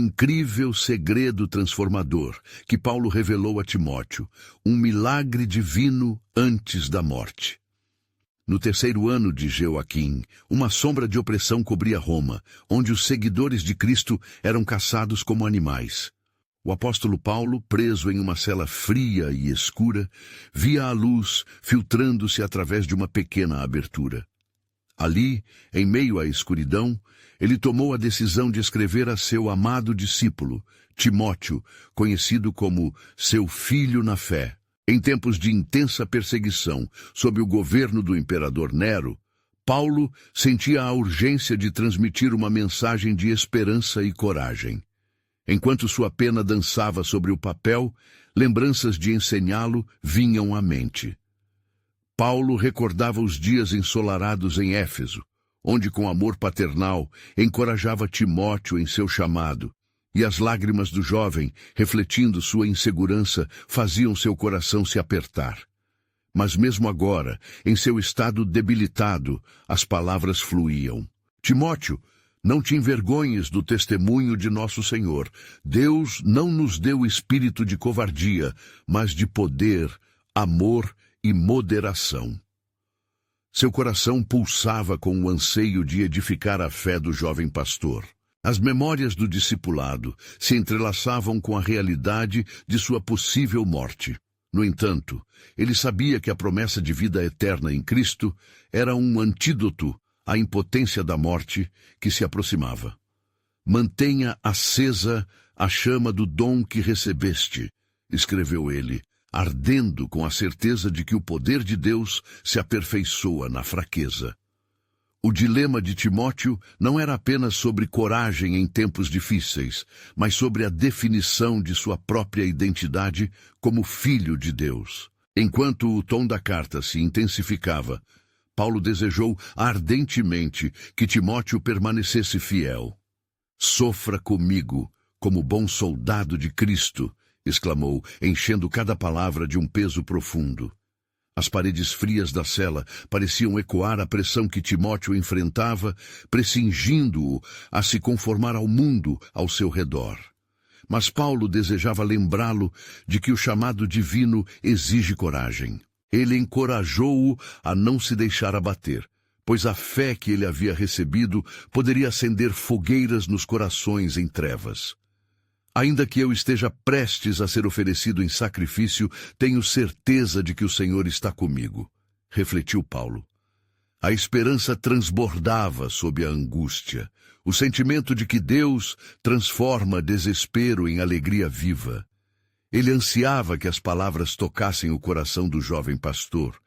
incrível segredo transformador que Paulo revelou a Timóteo, um milagre divino antes da morte. No terceiro ano de Joaquim, uma sombra de opressão cobria Roma, onde os seguidores de Cristo eram caçados como animais. O apóstolo Paulo, preso em uma cela fria e escura, via a luz filtrando-se através de uma pequena abertura. Ali, em meio à escuridão, ele tomou a decisão de escrever a seu amado discípulo, Timóteo, conhecido como seu filho na fé. Em tempos de intensa perseguição sob o governo do imperador Nero, Paulo sentia a urgência de transmitir uma mensagem de esperança e coragem. Enquanto sua pena dançava sobre o papel, lembranças de ensiná-lo vinham à mente. Paulo recordava os dias ensolarados em Éfeso, onde com amor paternal encorajava Timóteo em seu chamado, e as lágrimas do jovem, refletindo sua insegurança, faziam seu coração se apertar. Mas mesmo agora, em seu estado debilitado, as palavras fluíam. Timóteo, não te envergonhes do testemunho de nosso Senhor. Deus não nos deu espírito de covardia, mas de poder, amor e moderação. Seu coração pulsava com o anseio de edificar a fé do jovem pastor. As memórias do discipulado se entrelaçavam com a realidade de sua possível morte. No entanto, ele sabia que a promessa de vida eterna em Cristo era um antídoto à impotência da morte que se aproximava. Mantenha acesa a chama do dom que recebeste, escreveu ele, ardendo com a certeza de que o poder de Deus se aperfeiçoa na fraqueza. O dilema de Timóteo não era apenas sobre coragem em tempos difíceis, mas sobre a definição de sua própria identidade como filho de Deus. Enquanto o tom da carta se intensificava, Paulo desejou ardentemente que Timóteo permanecesse fiel. "Sofra comigo, como bom soldado de Cristo", exclamou, enchendo cada palavra de um peso profundo. As paredes frias da cela pareciam ecoar a pressão que Timóteo enfrentava, prescindindo-o a se conformar ao mundo ao seu redor. Mas Paulo desejava lembrá-lo de que o chamado divino exige coragem. Ele encorajou-o a não se deixar abater, pois a fé que ele havia recebido poderia acender fogueiras nos corações em trevas. "Ainda que eu esteja prestes a ser oferecido em sacrifício, tenho certeza de que o Senhor está comigo", refletiu Paulo. A esperança transbordava sob a angústia, o sentimento de que Deus transforma desespero em alegria viva. Ele ansiava que as palavras tocassem o coração do jovem pastor,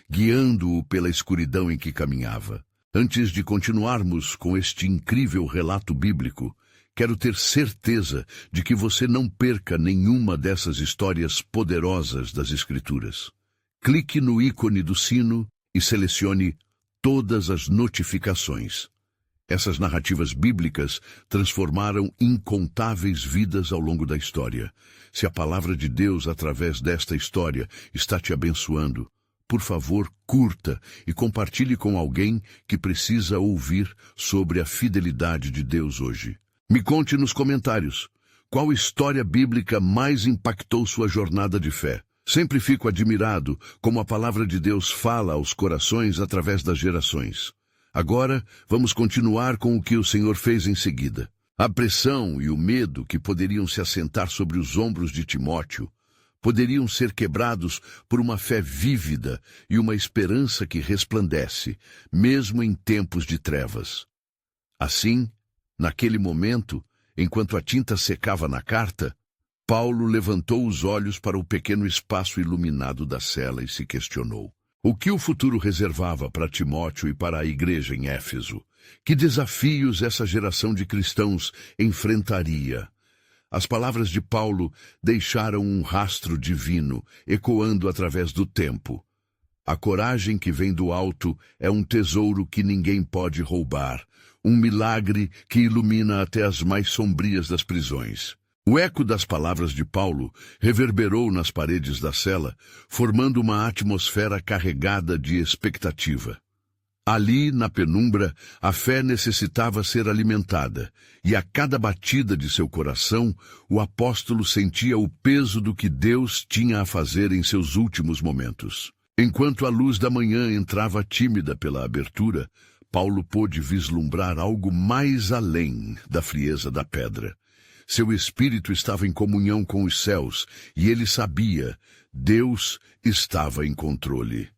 guiando-o pela escuridão em que caminhava. Antes de continuarmos com este incrível relato bíblico, quero ter certeza de que você não perca nenhuma dessas histórias poderosas das Escrituras. Clique no ícone do sino e selecione todas as notificações. Essas narrativas bíblicas transformaram incontáveis vidas ao longo da história. Se a palavra de Deus, através desta história, está te abençoando, por favor, curta e compartilhe com alguém que precisa ouvir sobre a fidelidade de Deus hoje. Me conte nos comentários qual história bíblica mais impactou sua jornada de fé. Sempre fico admirado como a palavra de Deus fala aos corações através das gerações. Agora, vamos continuar com o que o Senhor fez em seguida. A pressão e o medo que poderiam se assentar sobre os ombros de Timóteo poderiam ser quebrados por uma fé vívida e uma esperança que resplandece, mesmo em tempos de trevas. Assim, naquele momento, enquanto a tinta secava na carta, Paulo levantou os olhos para o pequeno espaço iluminado da cela e se questionou. O que o futuro reservava para Timóteo e para a igreja em Éfeso? Que desafios essa geração de cristãos enfrentaria? As palavras de Paulo deixaram um rastro divino, ecoando através do tempo. A coragem que vem do alto é um tesouro que ninguém pode roubar, um milagre que ilumina até as mais sombrias das prisões. O eco das palavras de Paulo reverberou nas paredes da cela, formando uma atmosfera carregada de expectativa. Ali, na penumbra, a fé necessitava ser alimentada, e a cada batida de seu coração, o apóstolo sentia o peso do que Deus tinha a fazer em seus últimos momentos. Enquanto a luz da manhã entrava tímida pela abertura, Paulo pôde vislumbrar algo mais além da frieza da pedra. Seu espírito estava em comunhão com os céus, e ele sabia, Deus estava em controle.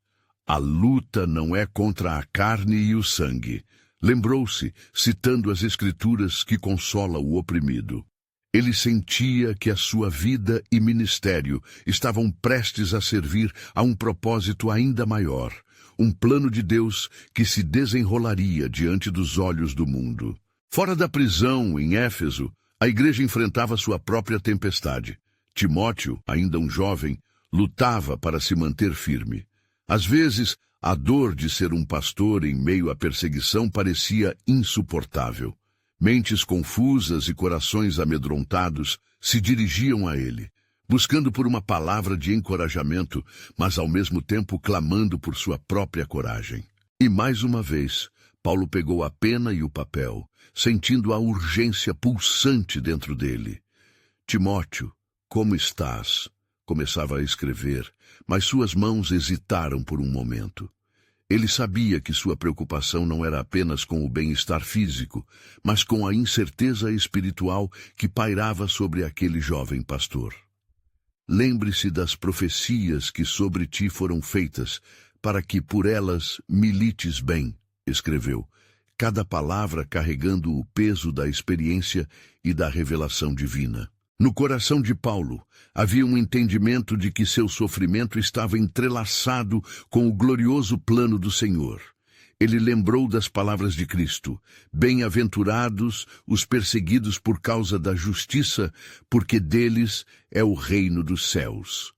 A luta não é contra a carne e o sangue. Lembrou-se, citando as Escrituras, que consola o oprimido. Ele sentia que a sua vida e ministério estavam prestes a servir a um propósito ainda maior, um plano de Deus que se desenrolaria diante dos olhos do mundo. Fora da prisão, em Éfeso, a igreja enfrentava sua própria tempestade. Timóteo, ainda um jovem, lutava para se manter firme. Às vezes, a dor de ser um pastor em meio à perseguição parecia insuportável. Mentes confusas e corações amedrontados se dirigiam a ele, buscando por uma palavra de encorajamento, mas ao mesmo tempo clamando por sua própria coragem. E mais uma vez, Paulo pegou a pena e o papel, sentindo a urgência pulsante dentro dele. Timóteo, como estás? Começava a escrever, mas suas mãos hesitaram por um momento. Ele sabia que sua preocupação não era apenas com o bem-estar físico, mas com a incerteza espiritual que pairava sobre aquele jovem pastor. Lembre-se das profecias que sobre ti foram feitas, para que por elas milites bem, escreveu, cada palavra carregando o peso da experiência e da revelação divina. No coração de Paulo, havia um entendimento de que seu sofrimento estava entrelaçado com o glorioso plano do Senhor. Ele lembrou das palavras de Cristo: bem-aventurados os perseguidos por causa da justiça, porque deles é o reino dos céus.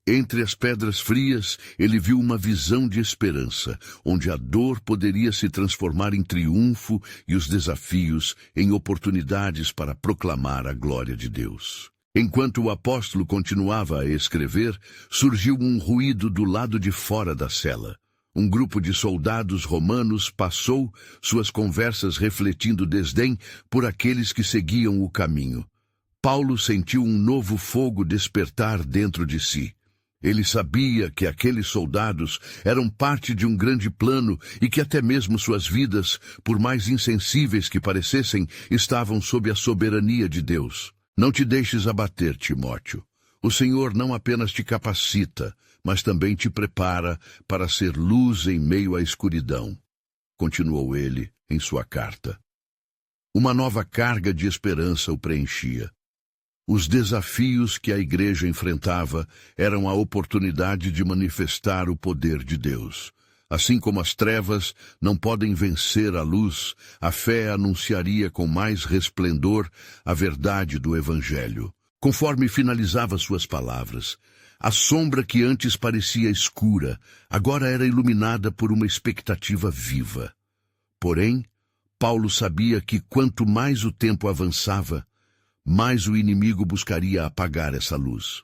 Entre as pedras frias, ele viu uma visão de esperança, onde a dor poderia se transformar em triunfo e os desafios em oportunidades para proclamar a glória de Deus. Enquanto o apóstolo continuava a escrever, surgiu um ruído do lado de fora da cela. Um grupo de soldados romanos passou, suas conversas refletindo desdém por aqueles que seguiam o caminho. Paulo sentiu um novo fogo despertar dentro de si. Ele sabia que aqueles soldados eram parte de um grande plano e que até mesmo suas vidas, por mais insensíveis que parecessem, estavam sob a soberania de Deus. Não te deixes abater, Timóteo. O Senhor não apenas te capacita, mas também te prepara para ser luz em meio à escuridão. Continuou ele em sua carta. Uma nova carga de esperança o preenchia. Os desafios que a igreja enfrentava eram a oportunidade de manifestar o poder de Deus. Assim como as trevas não podem vencer a luz, a fé anunciaria com mais resplendor a verdade do Evangelho. Conforme finalizava suas palavras, a sombra que antes parecia escura, agora era iluminada por uma expectativa viva. Porém, Paulo sabia que quanto mais o tempo avançava, mais o inimigo buscaria apagar essa luz.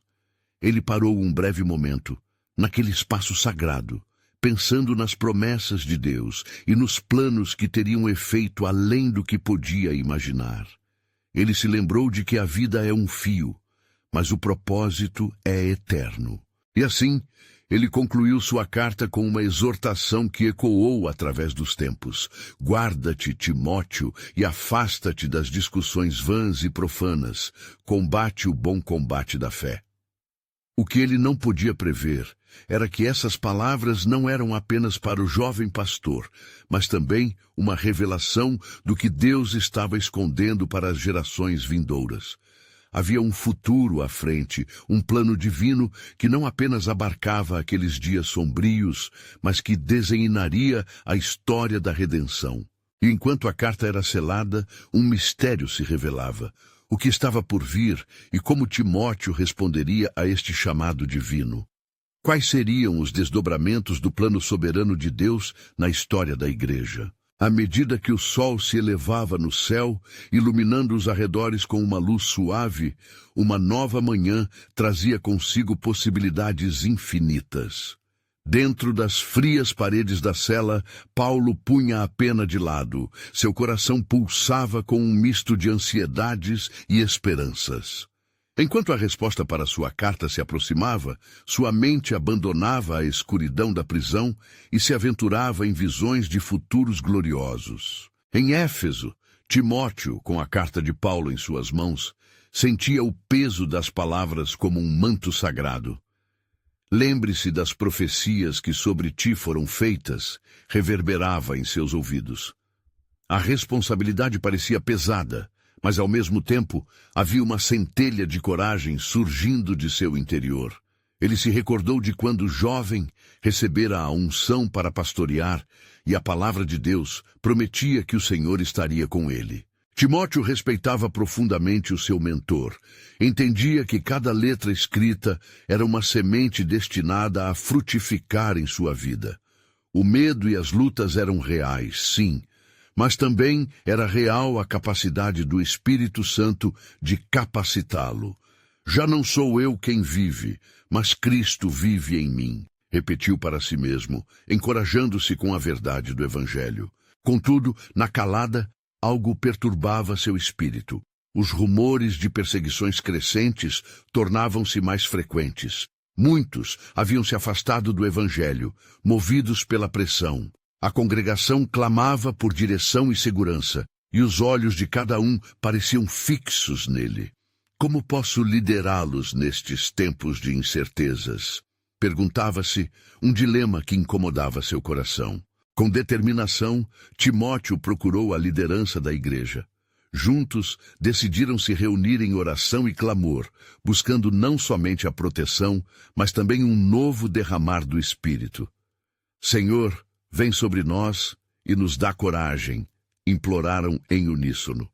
Ele parou um breve momento, naquele espaço sagrado, pensando nas promessas de Deus e nos planos que teriam efeito além do que podia imaginar. Ele se lembrou de que a vida é um fio, mas o propósito é eterno. E assim, ele concluiu sua carta com uma exortação que ecoou através dos tempos. Guarda-te, Timóteo, e afasta-te das discussões vãs e profanas. Combate o bom combate da fé. O que ele não podia prever era que essas palavras não eram apenas para o jovem pastor, mas também uma revelação do que Deus estava escondendo para as gerações vindouras. Havia um futuro à frente, um plano divino que não apenas abarcava aqueles dias sombrios, mas que desenharia a história da redenção. E enquanto a carta era selada, um mistério se revelava: o que estava por vir e como Timóteo responderia a este chamado divino. Quais seriam os desdobramentos do plano soberano de Deus na história da igreja? À medida que o sol se elevava no céu, iluminando os arredores com uma luz suave, uma nova manhã trazia consigo possibilidades infinitas. Dentro das frias paredes da cela, Paulo punha a pena de lado. Seu coração pulsava com um misto de ansiedades e esperanças. Enquanto a resposta para sua carta se aproximava, sua mente abandonava a escuridão da prisão e se aventurava em visões de futuros gloriosos. Em Éfeso, Timóteo, com a carta de Paulo em suas mãos, sentia o peso das palavras como um manto sagrado. Lembre-se das profecias que sobre ti foram feitas, reverberava em seus ouvidos. A responsabilidade parecia pesada, mas ao mesmo tempo havia uma centelha de coragem surgindo de seu interior. Ele se recordou de quando jovem recebera a unção para pastorear e a palavra de Deus prometia que o Senhor estaria com ele. Timóteo respeitava profundamente o seu mentor. Entendia que cada letra escrita era uma semente destinada a frutificar em sua vida. O medo e as lutas eram reais, sim, mas também era real a capacidade do Espírito Santo de capacitá-lo. Já não sou eu quem vive, mas Cristo vive em mim, repetiu para si mesmo, encorajando-se com a verdade do Evangelho. Contudo, na calada, algo perturbava seu espírito. Os rumores de perseguições crescentes tornavam-se mais frequentes. Muitos haviam se afastado do Evangelho, movidos pela pressão. A congregação clamava por direção e segurança, e os olhos de cada um pareciam fixos nele. Como posso liderá-los nestes tempos de incertezas? Perguntava-se, um dilema que incomodava seu coração. Com determinação, Timóteo procurou a liderança da igreja. Juntos, decidiram se reunir em oração e clamor, buscando não somente a proteção, mas também um novo derramar do Espírito. Senhor, vem sobre nós e nos dá coragem, imploraram em uníssono.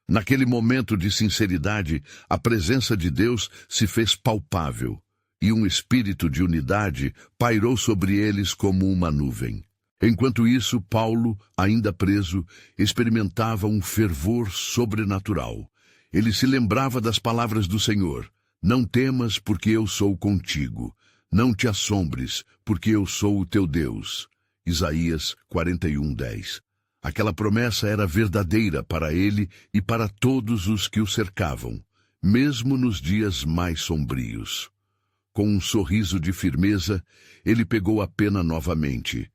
Naquele momento de sinceridade, a presença de Deus se fez palpável, e um espírito de unidade pairou sobre eles como uma nuvem. Enquanto isso, Paulo, ainda preso, experimentava um fervor sobrenatural. Ele se lembrava das palavras do Senhor: não temas, porque eu sou contigo. Não te assombres, porque eu sou o teu Deus. Isaías 41:10. Aquela promessa era verdadeira para ele e para todos os que o cercavam, mesmo nos dias mais sombrios. Com um sorriso de firmeza, ele pegou a pena novamente,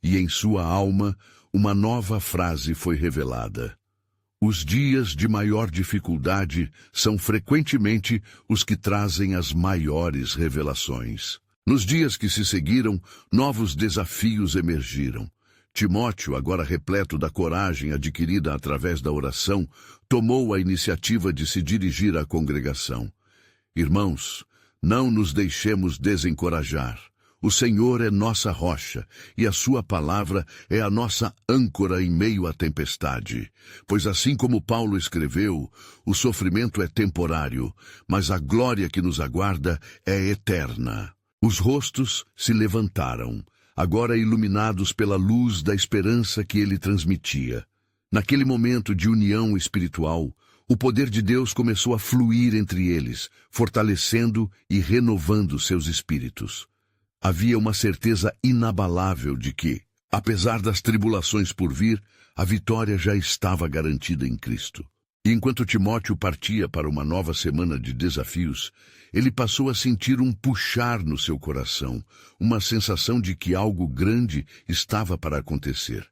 e em sua alma uma nova frase foi revelada. Os dias de maior dificuldade são frequentemente os que trazem as maiores revelações. Nos dias que se seguiram, novos desafios emergiram. Timóteo, agora repleto da coragem adquirida através da oração, tomou a iniciativa de se dirigir à congregação. Irmãos, não nos deixemos desencorajar. O Senhor é nossa rocha, e a sua palavra é a nossa âncora em meio à tempestade. Pois assim como Paulo escreveu, o sofrimento é temporário, mas a glória que nos aguarda é eterna. Os rostos se levantaram, agora iluminados pela luz da esperança que ele transmitia. Naquele momento de união espiritual, o poder de Deus começou a fluir entre eles, fortalecendo e renovando seus espíritos. Havia uma certeza inabalável de que, apesar das tribulações por vir, a vitória já estava garantida em Cristo. E enquanto Timóteo partia para uma nova semana de desafios, ele passou a sentir um puxar no seu coração, uma sensação de que algo grande estava para acontecer.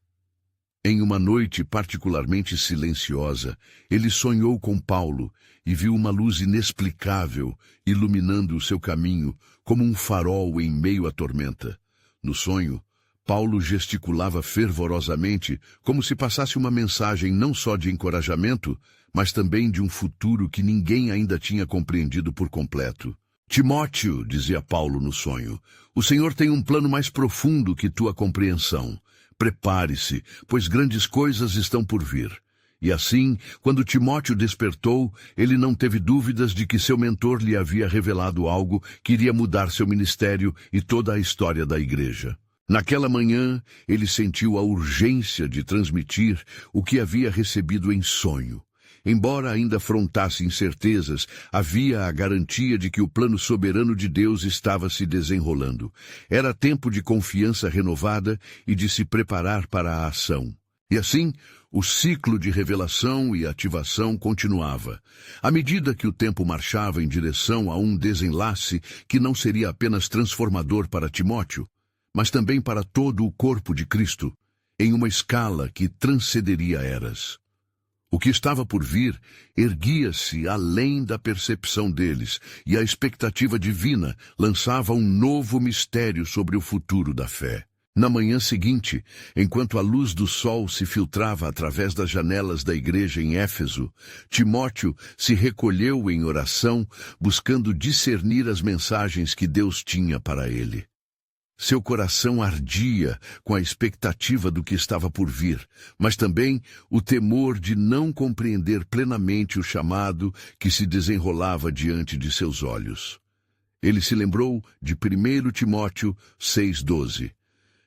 Em uma noite particularmente silenciosa, ele sonhou com Paulo e viu uma luz inexplicável iluminando o seu caminho como um farol em meio à tormenta. No sonho, Paulo gesticulava fervorosamente, como se passasse uma mensagem não só de encorajamento, mas também de um futuro que ninguém ainda tinha compreendido por completo. Timóteo, dizia Paulo no sonho, o Senhor tem um plano mais profundo que tua compreensão. Prepare-se, pois grandes coisas estão por vir. E assim, quando Timóteo despertou, ele não teve dúvidas de que seu mentor lhe havia revelado algo que iria mudar seu ministério e toda a história da igreja. Naquela manhã, ele sentiu a urgência de transmitir o que havia recebido em sonho. Embora ainda afrontasse incertezas, havia a garantia de que o plano soberano de Deus estava se desenrolando. Era tempo de confiança renovada e de se preparar para a ação. E assim, o ciclo de revelação e ativação continuava. À medida que o tempo marchava em direção a um desenlace que não seria apenas transformador para Timóteo, mas também para todo o corpo de Cristo, em uma escala que transcenderia eras. O que estava por vir erguia-se além da percepção deles, e a expectativa divina lançava um novo mistério sobre o futuro da fé. Na manhã seguinte, enquanto a luz do sol se filtrava através das janelas da igreja em Éfeso, Timóteo se recolheu em oração, buscando discernir as mensagens que Deus tinha para ele. Seu coração ardia com a expectativa do que estava por vir, mas também o temor de não compreender plenamente o chamado que se desenrolava diante de seus olhos. Ele se lembrou de 1 Timóteo 6,12.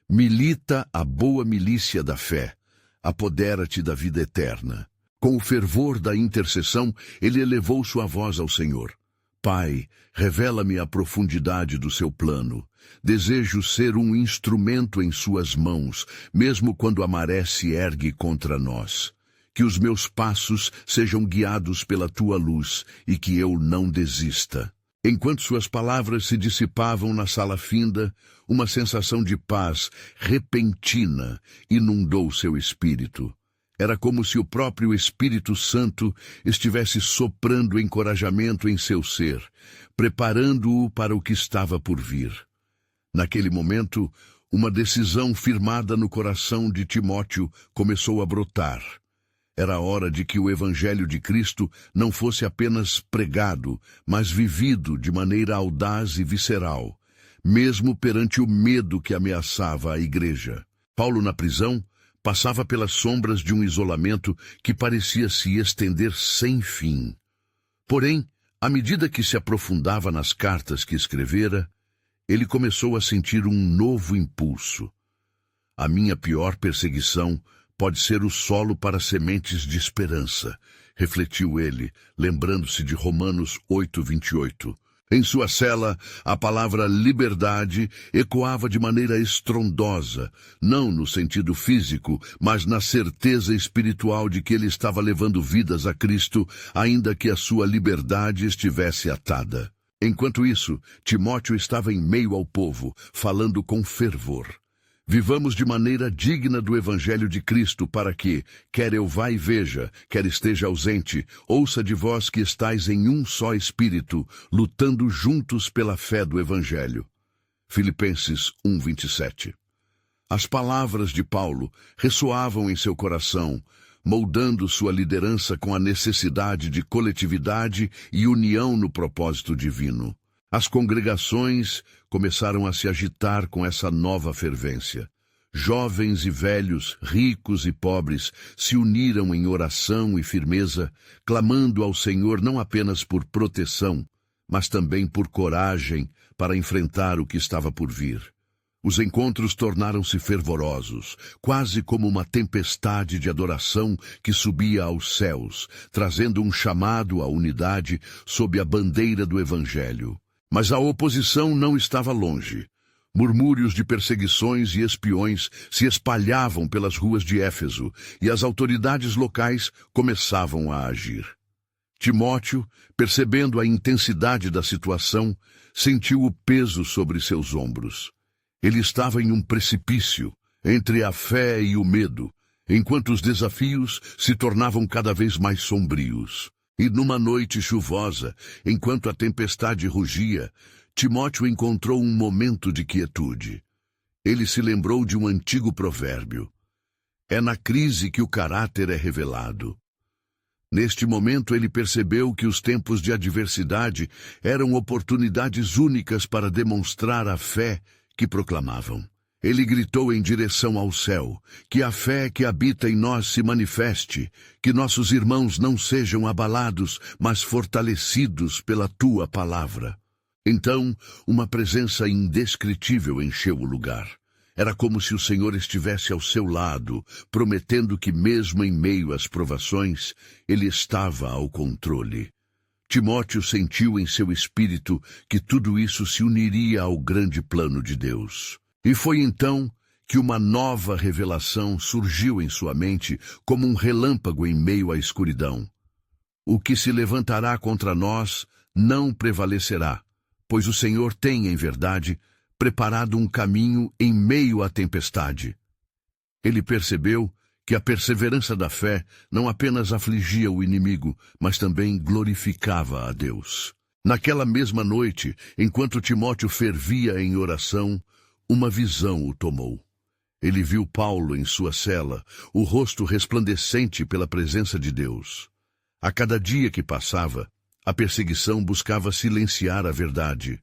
Milita a boa milícia da fé, apodera-te da vida eterna. Com o fervor da intercessão, ele elevou sua voz ao Senhor. Pai, revela-me a profundidade do seu plano. Desejo ser um instrumento em suas mãos, mesmo quando a maré se ergue contra nós. Que os meus passos sejam guiados pela tua luz e que eu não desista. Enquanto suas palavras se dissipavam na sala finda, uma sensação de paz repentina inundou seu espírito. Era como se o próprio Espírito Santo estivesse soprando encorajamento em seu ser, preparando-o para o que estava por vir. Naquele momento, uma decisão firmada no coração de Timóteo começou a brotar. Era hora de que o Evangelho de Cristo não fosse apenas pregado, mas vivido de maneira audaz e visceral, mesmo perante o medo que ameaçava a igreja. Paulo, na prisão, passava pelas sombras de um isolamento que parecia se estender sem fim. Porém, à medida que se aprofundava nas cartas que escrevera, ele começou a sentir um novo impulso. A minha pior perseguição pode ser o solo para sementes de esperança, refletiu ele, lembrando-se de Romanos 8:28. Em sua cela, a palavra liberdade ecoava de maneira estrondosa, não no sentido físico, mas na certeza espiritual de que ele estava levando vidas a Cristo, ainda que a sua liberdade estivesse atada. Enquanto isso, Timóteo estava em meio ao povo, falando com fervor. Vivamos de maneira digna do Evangelho de Cristo para que, quer eu vá e veja, quer esteja ausente, ouça de vós que estáis em um só espírito, lutando juntos pela fé do Evangelho. Filipenses 1:27. As palavras de Paulo ressoavam em seu coração, moldando sua liderança com a necessidade de coletividade e união no propósito divino. As congregações começaram a se agitar com essa nova fervência. Jovens e velhos, ricos e pobres, se uniram em oração e firmeza, clamando ao Senhor não apenas por proteção, mas também por coragem para enfrentar o que estava por vir. Os encontros tornaram-se fervorosos, quase como uma tempestade de adoração que subia aos céus, trazendo um chamado à unidade sob a bandeira do Evangelho. Mas a oposição não estava longe. Murmúrios de perseguições e espiões se espalhavam pelas ruas de Éfeso, e as autoridades locais começavam a agir. Timóteo, percebendo a intensidade da situação, sentiu o peso sobre seus ombros. Ele estava em um precipício, entre a fé e o medo, enquanto os desafios se tornavam cada vez mais sombrios. E numa noite chuvosa, enquanto a tempestade rugia, Timóteo encontrou um momento de quietude. Ele se lembrou de um antigo provérbio. É na crise que o caráter é revelado. Neste momento ele percebeu que os tempos de adversidade eram oportunidades únicas para demonstrar a fé que proclamavam. Ele gritou em direção ao céu, que a fé que habita em nós se manifeste, que nossos irmãos não sejam abalados, mas fortalecidos pela tua palavra. Então, uma presença indescritível encheu o lugar. Era como se o Senhor estivesse ao seu lado, prometendo que mesmo em meio às provações, ele estava ao controle. Timóteo sentiu em seu espírito que tudo isso se uniria ao grande plano de Deus. E foi então que uma nova revelação surgiu em sua mente como um relâmpago em meio à escuridão. O que se levantará contra nós não prevalecerá, pois o Senhor tem, em verdade, preparado um caminho em meio à tempestade. Ele percebeu que a perseverança da fé não apenas afligia o inimigo, mas também glorificava a Deus. Naquela mesma noite, enquanto Timóteo fervia em oração, uma visão o tomou. Ele viu Paulo em sua cela, o rosto resplandecente pela presença de Deus. A cada dia que passava, a perseguição buscava silenciar a verdade.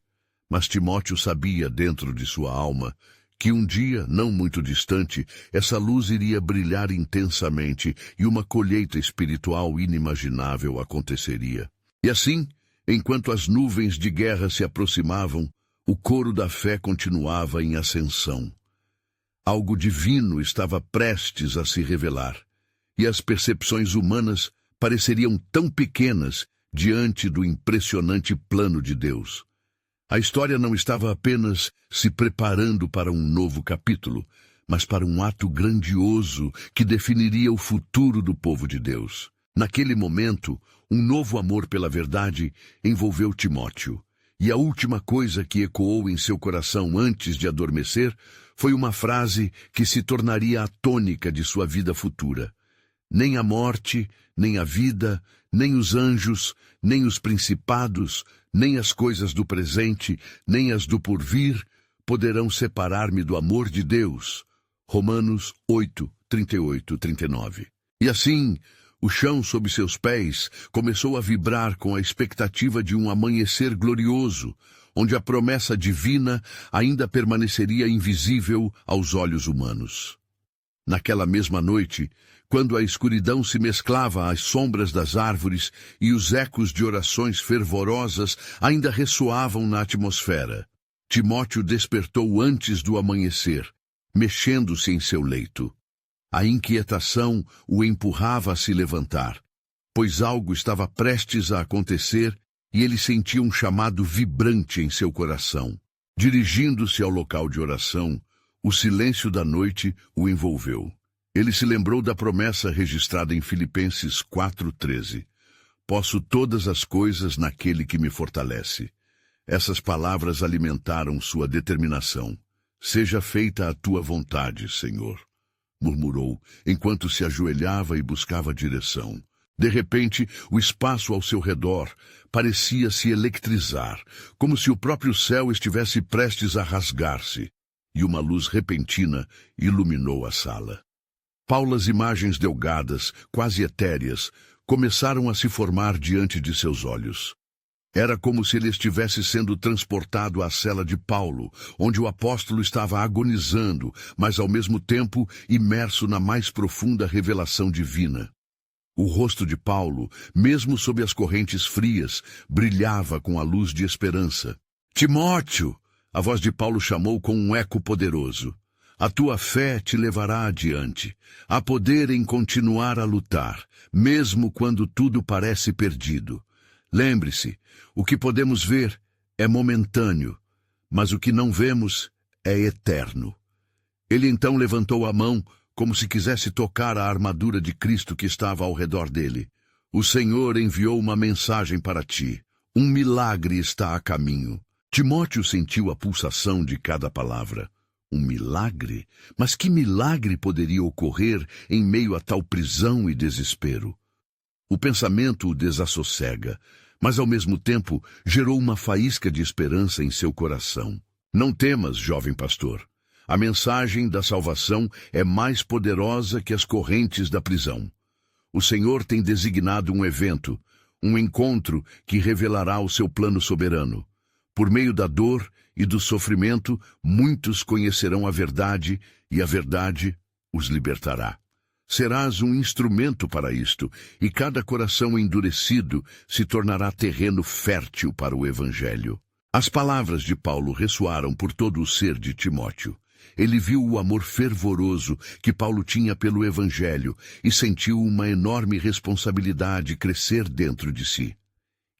Mas Timóteo sabia dentro de sua alma que um dia, não muito distante, essa luz iria brilhar intensamente e uma colheita espiritual inimaginável aconteceria. E assim, enquanto as nuvens de guerra se aproximavam, o coro da fé continuava em ascensão. Algo divino estava prestes a se revelar, e as percepções humanas pareceriam tão pequenas diante do impressionante plano de Deus. A história não estava apenas se preparando para um novo capítulo, mas para um ato grandioso que definiria o futuro do povo de Deus. Naquele momento, um novo amor pela verdade envolveu Timóteo, e a última coisa que ecoou em seu coração antes de adormecer foi uma frase que se tornaria a tônica de sua vida futura. Nem a morte, nem a vida, nem os anjos, nem os principados, nem as coisas do presente, nem as do porvir, poderão separar-me do amor de Deus. Romanos 8, 38, 39. E assim, o chão sob seus pés começou a vibrar com a expectativa de um amanhecer glorioso, onde a promessa divina ainda permaneceria invisível aos olhos humanos. Naquela mesma noite, quando a escuridão se mesclava às sombras das árvores e os ecos de orações fervorosas ainda ressoavam na atmosfera, Timóteo despertou antes do amanhecer, mexendo-se em seu leito. A inquietação o empurrava a se levantar, pois algo estava prestes a acontecer e ele sentia um chamado vibrante em seu coração. Dirigindo-se ao local de oração, o silêncio da noite o envolveu. Ele se lembrou da promessa registrada em Filipenses 4:13. Posso todas as coisas naquele que me fortalece. Essas palavras alimentaram sua determinação. Seja feita a tua vontade, Senhor, murmurou, enquanto se ajoelhava e buscava direção. De repente, o espaço ao seu redor parecia se eletrizar, como se o próprio céu estivesse prestes a rasgar-se, e uma luz repentina iluminou a sala. Paulas imagens delgadas, quase etéreas, começaram a se formar diante de seus olhos. Era como se ele estivesse sendo transportado à cela de Paulo, onde o apóstolo estava agonizando, mas ao mesmo tempo imerso na mais profunda revelação divina. O rosto de Paulo, mesmo sob as correntes frias, brilhava com a luz de esperança. Timóteo! A voz de Paulo chamou com um eco poderoso. A tua fé te levará adiante. Há poder em continuar a lutar, mesmo quando tudo parece perdido. Lembre-se, o que podemos ver é momentâneo, mas o que não vemos é eterno. Ele então levantou a mão, como se quisesse tocar a armadura de Cristo que estava ao redor dele. O Senhor enviou uma mensagem para ti. Um milagre está a caminho. Timóteo sentiu a pulsação de cada palavra. Um milagre? Mas que milagre poderia ocorrer em meio a tal prisão e desespero? O pensamento o desassossega, mas ao mesmo tempo gerou uma faísca de esperança em seu coração. Não temas, jovem pastor. A mensagem da salvação é mais poderosa que as correntes da prisão. O Senhor tem designado um evento, um encontro que revelará o seu plano soberano. Por meio da dor e do sofrimento, muitos conhecerão a verdade, e a verdade os libertará. Serás um instrumento para isto, e cada coração endurecido se tornará terreno fértil para o Evangelho. As palavras de Paulo ressoaram por todo o ser de Timóteo. ele viu o amor fervoroso que Paulo tinha pelo Evangelho e sentiu uma enorme responsabilidade crescer dentro de si.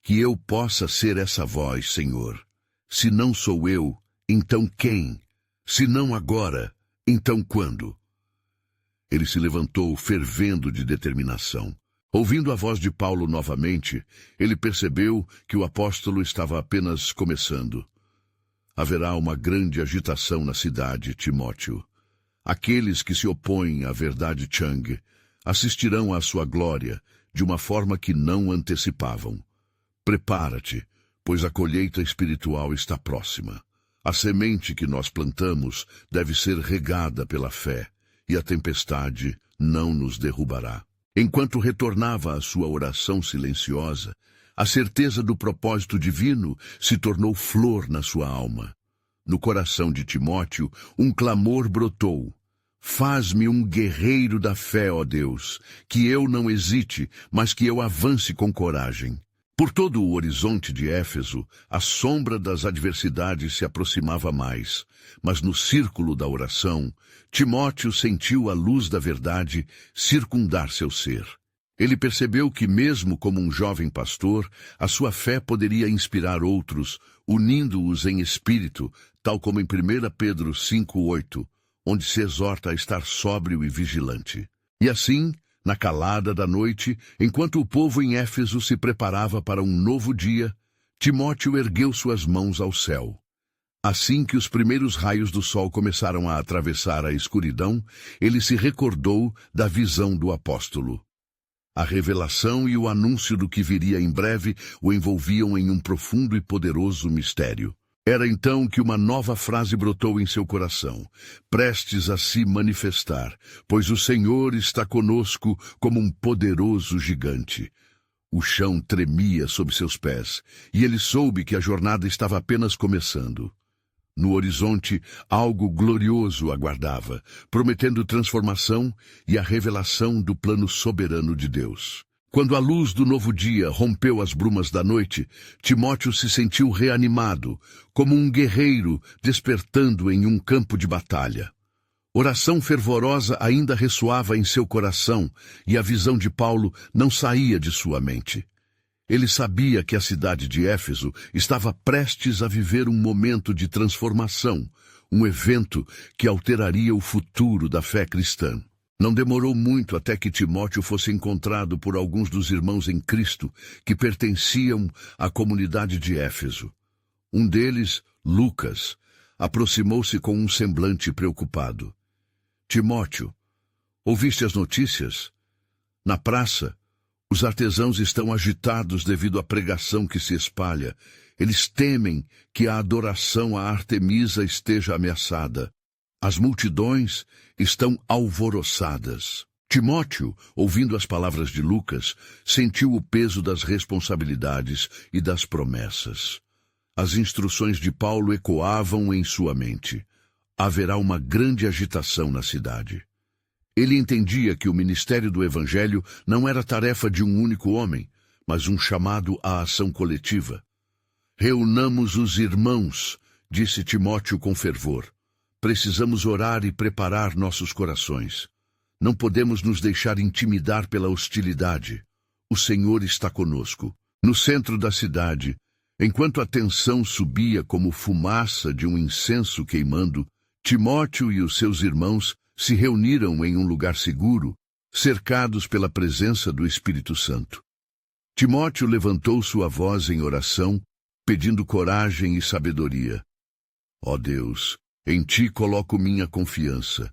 Que eu possa ser essa voz, Senhor. Se não sou eu, então quem? Se não agora, então quando? Ele se levantou fervendo de determinação. Ouvindo a voz de Paulo novamente, ele percebeu que o apóstolo estava apenas começando. Haverá uma grande agitação na cidade, Timóteo. Aqueles que se opõem à verdade Chang assistirão à sua glória de uma forma que não antecipavam. Prepara-te, pois a colheita espiritual está próxima. A semente que nós plantamos deve ser regada pela fé, e a tempestade não nos derrubará. Enquanto retornava à sua oração silenciosa, a certeza do propósito divino se tornou flor na sua alma. No coração de Timóteo, um clamor brotou. Faz-me um guerreiro da fé, ó Deus, que eu não hesite, mas que eu avance com coragem. Por todo o horizonte de Éfeso, a sombra das adversidades se aproximava mais, mas no círculo da oração, Timóteo sentiu a luz da verdade circundar seu ser. Ele percebeu que, mesmo como um jovem pastor, a sua fé poderia inspirar outros, unindo-os em espírito, tal como em 1 Pedro 5:8, onde se exorta a estar sóbrio e vigilante. E assim, na calada da noite, enquanto o povo em Éfeso se preparava para um novo dia, Timóteo ergueu suas mãos ao céu. Assim que os primeiros raios do sol começaram a atravessar a escuridão, ele se recordou da visão do apóstolo. A revelação e o anúncio do que viria em breve o envolviam em um profundo e poderoso mistério. Era então que uma nova frase brotou em seu coração, prestes a se manifestar, pois o Senhor está conosco como um poderoso gigante. O chão tremia sob seus pés, e ele soube que a jornada estava apenas começando. No horizonte, algo glorioso aguardava, prometendo transformação e a revelação do plano soberano de Deus. Quando a luz do novo dia rompeu as brumas da noite, Timóteo se sentiu reanimado, como um guerreiro despertando em um campo de batalha. Oração fervorosa ainda ressoava em seu coração e a visão de Paulo não saía de sua mente. Ele sabia que a cidade de Éfeso estava prestes a viver um momento de transformação, um evento que alteraria o futuro da fé cristã. Não demorou muito até que Timóteo fosse encontrado por alguns dos irmãos em Cristo que pertenciam à comunidade de Éfeso. Um deles, Lucas, aproximou-se com um semblante preocupado. Timóteo, ouviste as notícias? Na praça, os artesãos estão agitados devido à pregação que se espalha. Eles temem que a adoração a Artemisa esteja ameaçada. As multidões estão alvoroçadas. Timóteo, ouvindo as palavras de Lucas, sentiu o peso das responsabilidades e das promessas. As instruções de Paulo ecoavam em sua mente. Haverá uma grande agitação na cidade. Ele entendia que o ministério do Evangelho não era tarefa de um único homem, mas um chamado à ação coletiva. Reunamos os irmãos, disse Timóteo com fervor. Precisamos orar e preparar nossos corações. Não podemos nos deixar intimidar pela hostilidade. O Senhor está conosco. No centro da cidade, enquanto a tensão subia como fumaça de um incenso queimando, Timóteo e os seus irmãos se reuniram em um lugar seguro, cercados pela presença do Espírito Santo. Timóteo levantou sua voz em oração, pedindo coragem e sabedoria. Ó Deus, em Ti coloco minha confiança.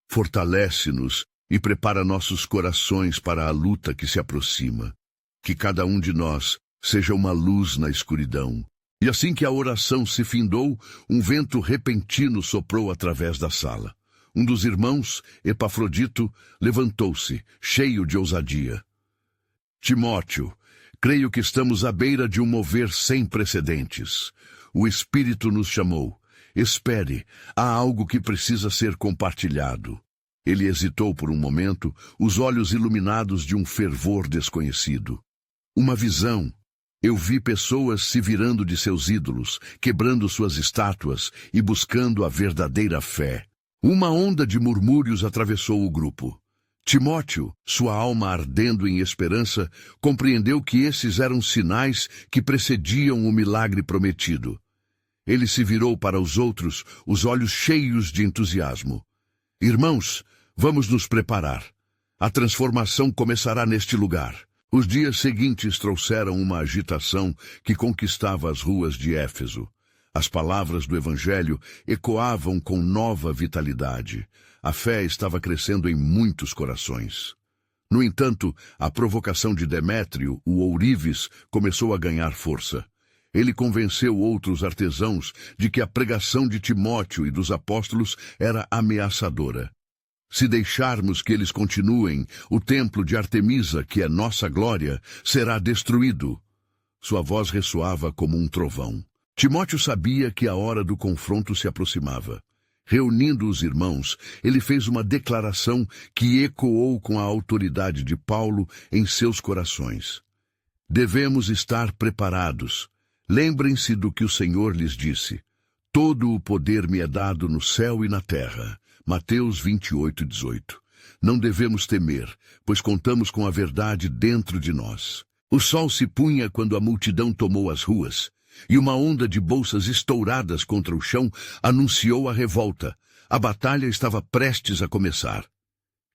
Fortalece-nos e prepara nossos corações para a luta que se aproxima. Que cada um de nós seja uma luz na escuridão. E assim que a oração se findou, um vento repentino soprou através da sala. Um dos irmãos, Epafrodito, levantou-se, cheio de ousadia. Timóteo, creio que estamos à beira de um mover sem precedentes. O Espírito nos chamou. Espere, há algo que precisa ser compartilhado. Ele hesitou por um momento, os olhos iluminados de um fervor desconhecido. Uma visão. Eu vi pessoas se virando de seus ídolos, quebrando suas estátuas e buscando a verdadeira fé. Uma onda de murmúrios atravessou o grupo. Timóteo, sua alma ardendo em esperança, compreendeu que esses eram sinais que precediam o milagre prometido. Ele se virou para os outros, os olhos cheios de entusiasmo. Irmãos, vamos nos preparar. A transformação começará neste lugar. Os dias seguintes trouxeram uma agitação que conquistava as ruas de Éfeso. As palavras do Evangelho ecoavam com nova vitalidade. A fé estava crescendo em muitos corações. No entanto, a provocação de Demétrio, o ourives, começou a ganhar força. Ele convenceu outros artesãos de que a pregação de Timóteo e dos apóstolos era ameaçadora. Se deixarmos que eles continuem, o templo de Artemisa, que é nossa glória, será destruído. Sua voz ressoava como um trovão. Timóteo sabia que a hora do confronto se aproximava. Reunindo os irmãos, ele fez uma declaração que ecoou com a autoridade de Paulo em seus corações. Devemos estar preparados. Lembrem-se do que o Senhor lhes disse. Todo o poder me é dado no céu e na terra. Mateus 28:18. Não devemos temer, pois contamos com a verdade dentro de nós. O sol se punha quando a multidão tomou as ruas, e uma onda de bolsas estouradas contra o chão anunciou a revolta. A batalha estava prestes a começar.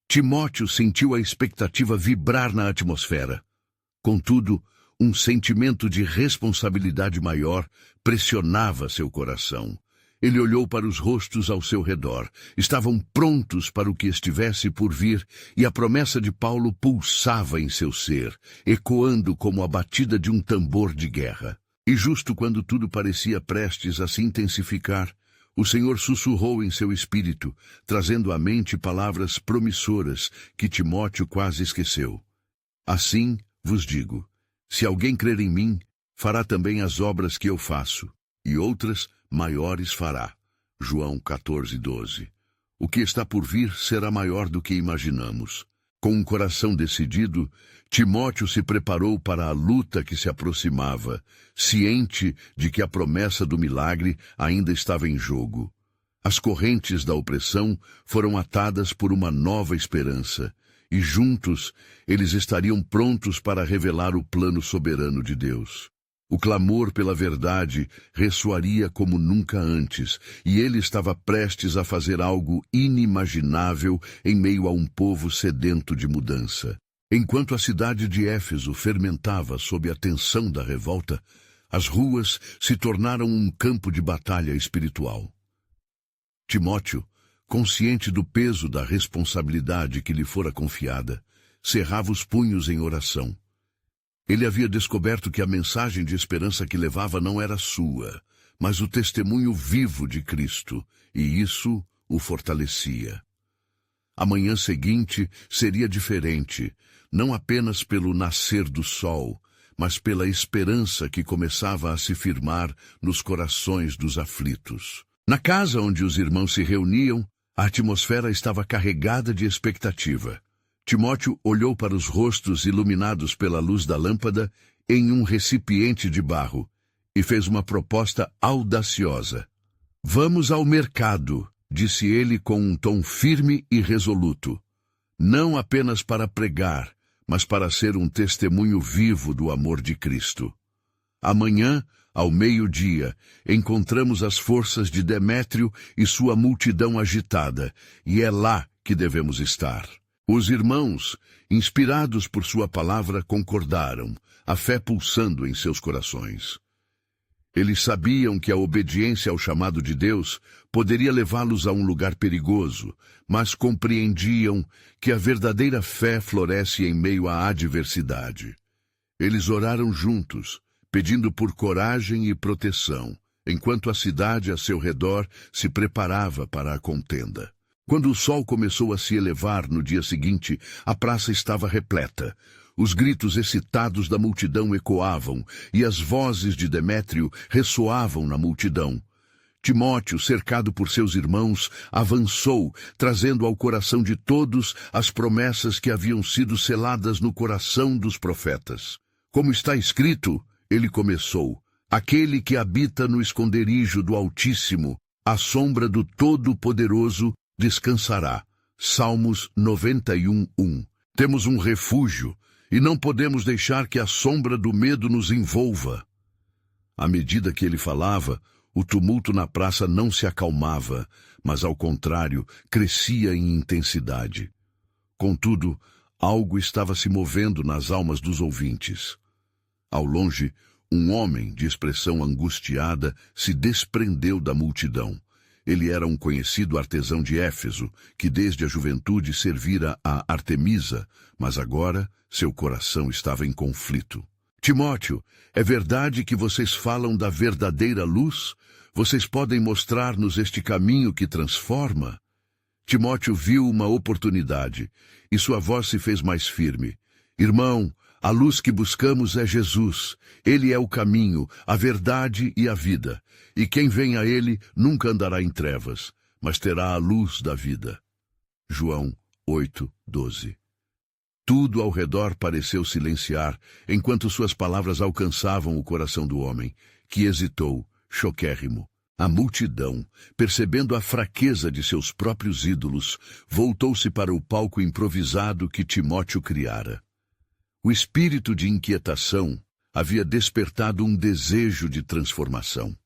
Timóteo sentiu a expectativa vibrar na atmosfera. Contudo, um sentimento de responsabilidade maior pressionava seu coração. Ele olhou para os rostos ao seu redor. Estavam prontos para o que estivesse por vir, e a promessa de Paulo pulsava em seu ser, ecoando como a batida de um tambor de guerra. E justo quando tudo parecia prestes a se intensificar, o Senhor sussurrou em seu espírito, trazendo à mente palavras promissoras que Timóteo quase esqueceu. Assim vos digo, se alguém crer em mim, fará também as obras que eu faço, e outras maiores fará. João 14:12. O que está por vir será maior do que imaginamos. Com um coração decidido, Timóteo se preparou para a luta que se aproximava, ciente de que a promessa do milagre ainda estava em jogo. As correntes da opressão foram atadas por uma nova esperança, e juntos eles estariam prontos para revelar o plano soberano de Deus. O clamor pela verdade ressoaria como nunca antes, e ele estava prestes a fazer algo inimaginável em meio a um povo sedento de mudança. Enquanto a cidade de Éfeso fermentava sob a tensão da revolta, as ruas se tornaram um campo de batalha espiritual. Timóteo, consciente do peso da responsabilidade que lhe fora confiada, cerrava os punhos em oração. Ele havia descoberto que a mensagem de esperança que levava não era sua, mas o testemunho vivo de Cristo, e isso o fortalecia. A manhã seguinte seria diferente, não apenas pelo nascer do sol, mas pela esperança que começava a se firmar nos corações dos aflitos. Na casa onde os irmãos se reuniam, a atmosfera estava carregada de expectativa. Timóteo olhou para os rostos iluminados pela luz da lâmpada em um recipiente de barro e fez uma proposta audaciosa. Vamos ao mercado, disse ele com um tom firme e resoluto. Não apenas para pregar, mas para ser um testemunho vivo do amor de Cristo. Amanhã, ao meio-dia, encontramos as forças de Demétrio e sua multidão agitada, e é lá que devemos estar. Os irmãos, inspirados por sua palavra, concordaram, a fé pulsando em seus corações. Eles sabiam que a obediência ao chamado de Deus poderia levá-los a um lugar perigoso, mas compreendiam que a verdadeira fé floresce em meio à adversidade. Eles oraram juntos, pedindo por coragem e proteção, enquanto a cidade a seu redor se preparava para a contenda. Quando o sol começou a se elevar no dia seguinte, a praça estava repleta. Os gritos excitados da multidão ecoavam, e as vozes de Demétrio ressoavam na multidão. Timóteo, cercado por seus irmãos, avançou, trazendo ao coração de todos as promessas que haviam sido seladas no coração dos profetas. Como está escrito, ele começou, aquele que habita no esconderijo do Altíssimo, à sombra do Todo-Poderoso, descansará. Salmos 91:1. Temos um refúgio e não podemos deixar que a sombra do medo nos envolva. À medida que ele falava, o tumulto na praça não se acalmava, mas, ao contrário, crescia em intensidade. Contudo, algo estava se movendo nas almas dos ouvintes. Ao longe, um homem de expressão angustiada se desprendeu da multidão. Ele era um conhecido artesão de Éfeso, que desde a juventude servira a Artemisa, mas agora seu coração estava em conflito. Timóteo, é verdade que vocês falam da verdadeira luz? Vocês podem mostrar-nos este caminho que transforma? Timóteo viu uma oportunidade, e sua voz se fez mais firme. Irmão, a luz que buscamos é Jesus. Ele é o caminho, a verdade e a vida. E quem vem a ele nunca andará em trevas, mas terá a luz da vida. João 8:12. Tudo ao redor pareceu silenciar, enquanto suas palavras alcançavam o coração do homem, que hesitou, choquérrimo. A multidão, percebendo a fraqueza de seus próprios ídolos, voltou-se para o palco improvisado que Timóteo criara. O espírito de inquietação havia despertado um desejo de transformação.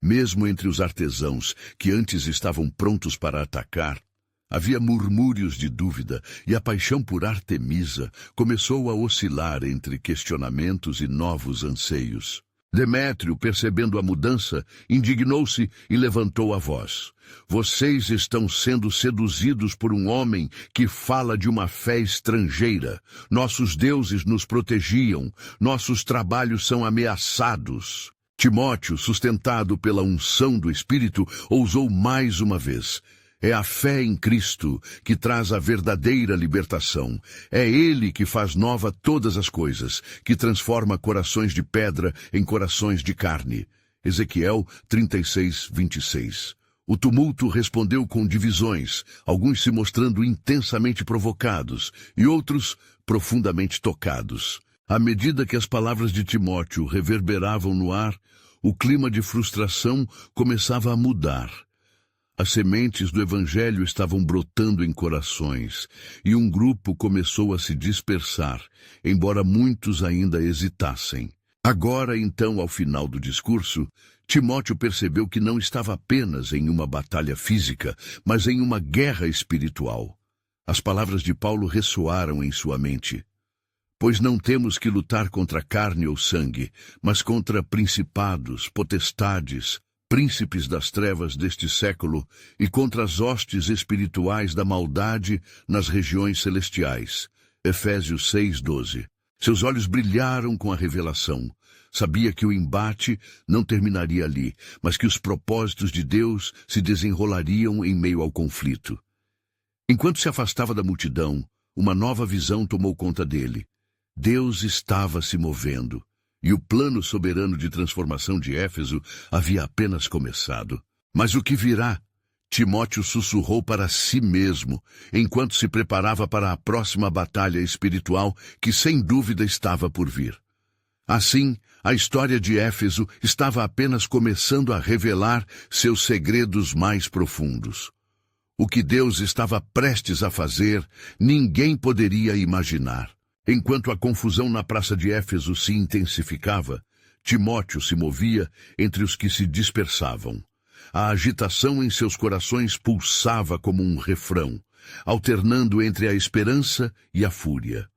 Mesmo entre os artesãos, que antes estavam prontos para atacar, havia murmúrios de dúvida, e a paixão por Artemisa começou a oscilar entre questionamentos e novos anseios. Demétrio, percebendo a mudança, indignou-se e levantou a voz. Vocês estão sendo seduzidos por um homem que fala de uma fé estrangeira. Nossos deuses nos protegiam, nossos trabalhos são ameaçados. Timóteo, sustentado pela unção do Espírito, ousou mais uma vez. É a fé em Cristo que traz a verdadeira libertação. É Ele que faz nova todas as coisas, que transforma corações de pedra em corações de carne. Ezequiel 36:26. O tumulto respondeu com divisões, alguns se mostrando intensamente provocados e outros profundamente tocados. À medida que as palavras de Timóteo reverberavam no ar, o clima de frustração começava a mudar. As sementes do Evangelho estavam brotando em corações, e um grupo começou a se dispersar, embora muitos ainda hesitassem. Agora, então, ao final do discurso, Timóteo percebeu que não estava apenas em uma batalha física, mas em uma guerra espiritual. As palavras de Paulo ressoaram em sua mente. Pois não temos que lutar contra carne ou sangue, mas contra principados, potestades, príncipes das trevas deste século e contra as hostes espirituais da maldade nas regiões celestiais. Efésios 6:12. Seus olhos brilharam com a revelação. Sabia que o embate não terminaria ali, mas que os propósitos de Deus se desenrolariam em meio ao conflito. Enquanto se afastava da multidão, uma nova visão tomou conta dele. Deus estava se movendo, e o plano soberano de transformação de Éfeso havia apenas começado. Mas o que virá? Timóteo sussurrou para si mesmo, enquanto se preparava para a próxima batalha espiritual que sem dúvida estava por vir. Assim, a história de Éfeso estava apenas começando a revelar seus segredos mais profundos. O que Deus estava prestes a fazer, ninguém poderia imaginar. Enquanto a confusão na praça de Éfeso se intensificava, Timóteo se movia entre os que se dispersavam. A agitação em seus corações pulsava como um refrão, alternando entre a esperança e a fúria.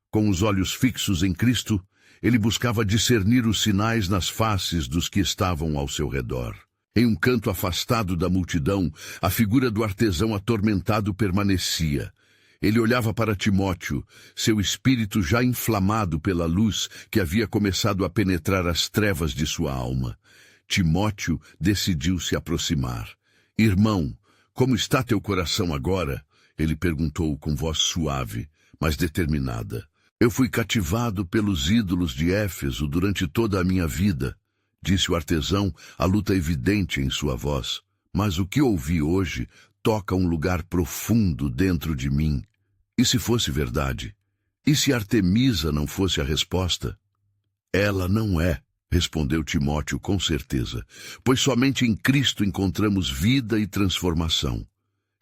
Com os olhos fixos em Cristo, ele buscava discernir os sinais nas faces dos que estavam ao seu redor. Em um canto afastado da multidão, a figura do artesão atormentado permanecia. Ele olhava para Timóteo, seu espírito já inflamado pela luz que havia começado a penetrar as trevas de sua alma. Timóteo decidiu se aproximar. Irmão, como está teu coração agora? Ele perguntou com voz suave, mas determinada. Eu fui cativado pelos ídolos de Éfeso durante toda a minha vida, disse o artesão, a luta evidente em sua voz. Mas o que ouvi hoje toca um lugar profundo dentro de mim. E se fosse verdade? E se Artemisa não fosse a resposta? Ela não é, respondeu Timóteo com certeza, pois somente em Cristo encontramos vida e transformação.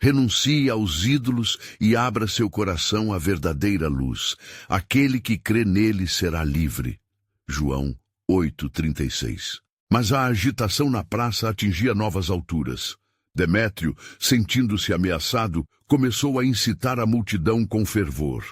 Renuncie aos ídolos e abra seu coração à verdadeira luz. Aquele que crê nele será livre. João 8,36. Mas a agitação na praça atingia novas alturas. Demétrio, sentindo-se ameaçado, começou a incitar a multidão com fervor.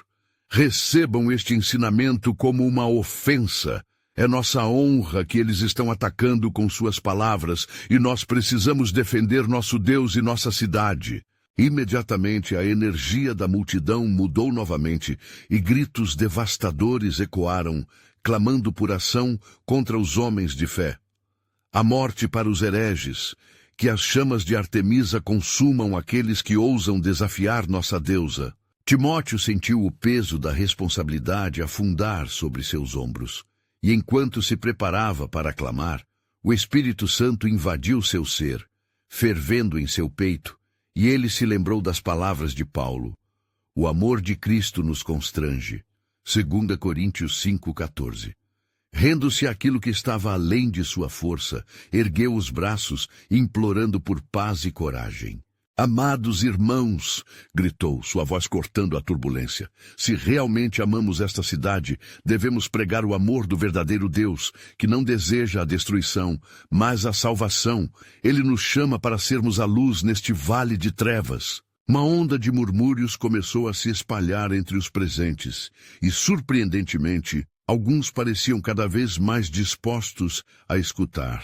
Recebam este ensinamento como uma ofensa. É nossa honra que eles estão atacando com suas palavras e nós precisamos defender nosso Deus e nossa cidade. Imediatamente a energia da multidão mudou novamente e gritos devastadores ecoaram, clamando por ação contra os homens de fé. A morte para os hereges, que as chamas de Artemisa consumam aqueles que ousam desafiar nossa deusa. Timóteo sentiu o peso da responsabilidade afundar sobre seus ombros. E enquanto se preparava para clamar, o Espírito Santo invadiu seu ser, fervendo em seu peito, e ele se lembrou das palavras de Paulo. O amor de Cristo nos constrange. 2 Coríntios 5,14. Rendo-se àquilo que estava além de sua força, ergueu os braços, implorando por paz e coragem. Amados irmãos, gritou, sua voz cortando a turbulência, se realmente amamos esta cidade, devemos pregar o amor do verdadeiro Deus, que não deseja a destruição, mas a salvação. Ele nos chama para sermos a luz neste vale de trevas. Uma onda de murmúrios começou a se espalhar entre os presentes, e, surpreendentemente, alguns pareciam cada vez mais dispostos a escutar.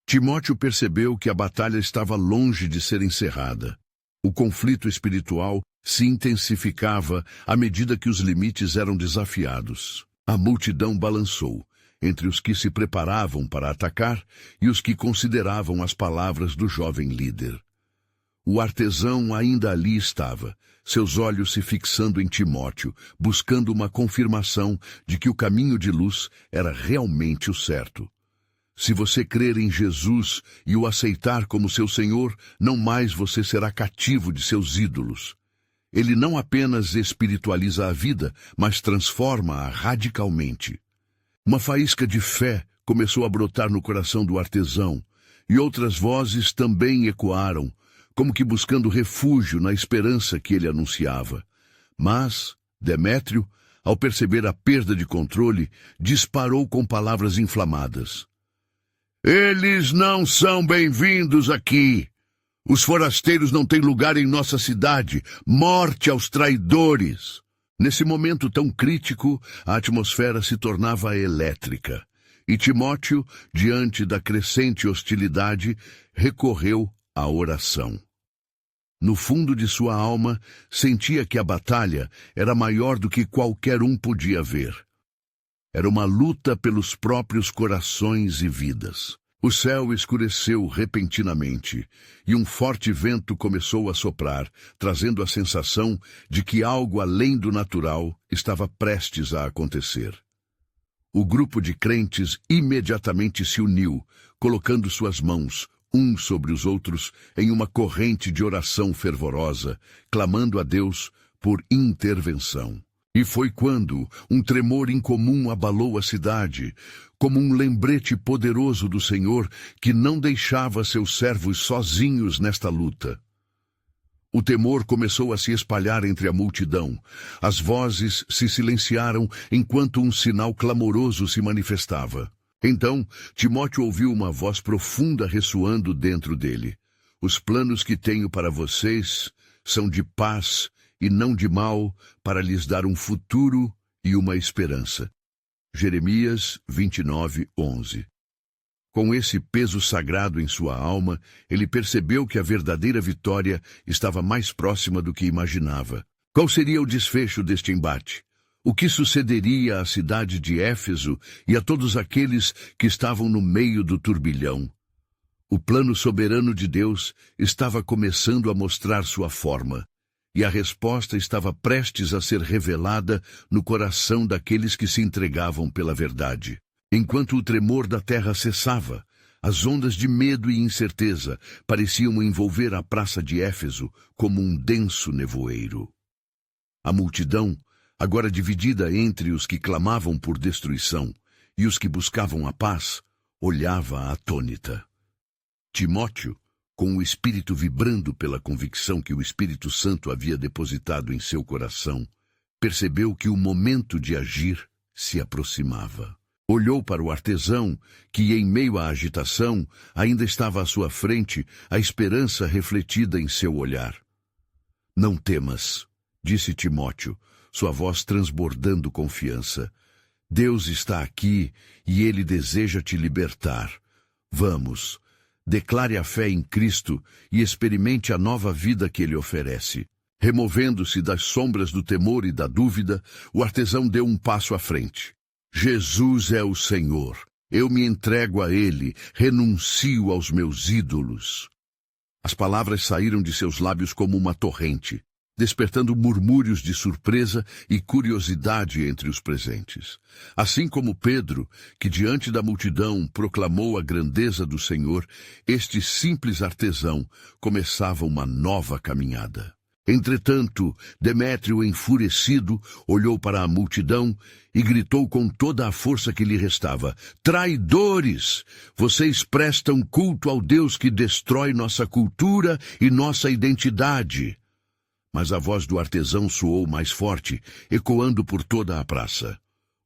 Timóteo percebeu que a batalha estava longe de ser encerrada. O conflito espiritual se intensificava à medida que os limites eram desafiados. A multidão balançou, entre os que se preparavam para atacar e os que consideravam as palavras do jovem líder. O artesão ainda ali estava, seus olhos se fixando em Timóteo, buscando uma confirmação de que o caminho de luz era realmente o certo. Se você crer em Jesus e o aceitar como seu Senhor, não mais você será cativo de seus ídolos. Ele não apenas espiritualiza a vida, mas transforma-a radicalmente. Uma faísca de fé começou a brotar no coração do artesão, e outras vozes também ecoaram, como que buscando refúgio na esperança que ele anunciava. Mas Demétrio, ao perceber a perda de controle, disparou com palavras inflamadas. Eles não são bem-vindos aqui. Os forasteiros não têm lugar em nossa cidade. Morte aos traidores. Nesse momento tão crítico, a atmosfera se tornava elétrica. E Timóteo, diante da crescente hostilidade, recorreu à oração. No fundo de sua alma, sentia que a batalha era maior do que qualquer um podia ver. Era uma luta pelos próprios corações e vidas. O céu escureceu repentinamente, e um forte vento começou a soprar, trazendo a sensação de que algo além do natural estava prestes a acontecer. O grupo de crentes imediatamente se uniu, colocando suas mãos, uns sobre os outros, em uma corrente de oração fervorosa, clamando a Deus por intervenção. E foi quando um tremor incomum abalou a cidade, como um lembrete poderoso do Senhor que não deixava seus servos sozinhos nesta luta. O temor começou a se espalhar entre a multidão. As vozes se silenciaram enquanto um sinal clamoroso se manifestava. Então, Timóteo ouviu uma voz profunda ressoando dentro dele. Os planos que tenho para vocês são de paz e não de mal, para lhes dar um futuro e uma esperança. Jeremias 29:11. Com esse peso sagrado em sua alma, ele percebeu que a verdadeira vitória estava mais próxima do que imaginava. Qual seria o desfecho deste embate? O que sucederia à cidade de Éfeso e a todos aqueles que estavam no meio do turbilhão? O plano soberano de Deus estava começando a mostrar sua forma. E a resposta estava prestes a ser revelada no coração daqueles que se entregavam pela verdade. Enquanto o tremor da terra cessava, as ondas de medo e incerteza pareciam envolver a praça de Éfeso como um denso nevoeiro. A multidão, agora dividida entre os que clamavam por destruição e os que buscavam a paz, olhava atônita. Timóteo, Com o espírito vibrando pela convicção que o Espírito Santo havia depositado em seu coração, percebeu que o momento de agir se aproximava. Olhou para o artesão, que em meio à agitação ainda estava à sua frente, a esperança refletida em seu olhar. Não temas, disse Timóteo, sua voz transbordando confiança. Deus está aqui e Ele deseja te libertar. Vamos, declare a fé em Cristo e experimente a nova vida que Ele oferece. Removendo-se das sombras do temor e da dúvida, o artesão deu um passo à frente. Jesus é o Senhor. Eu me entrego a Ele, renuncio aos meus ídolos. As palavras saíram de seus lábios como uma torrente, despertando murmúrios de surpresa e curiosidade entre os presentes. Assim como Pedro, que diante da multidão proclamou a grandeza do Senhor, este simples artesão começava uma nova caminhada. Entretanto, Demétrio, enfurecido, olhou para a multidão e gritou com toda a força que lhe restava: traidores! Vocês prestam culto ao Deus que destrói nossa cultura e nossa identidade. Mas a voz do artesão soou mais forte, ecoando por toda a praça.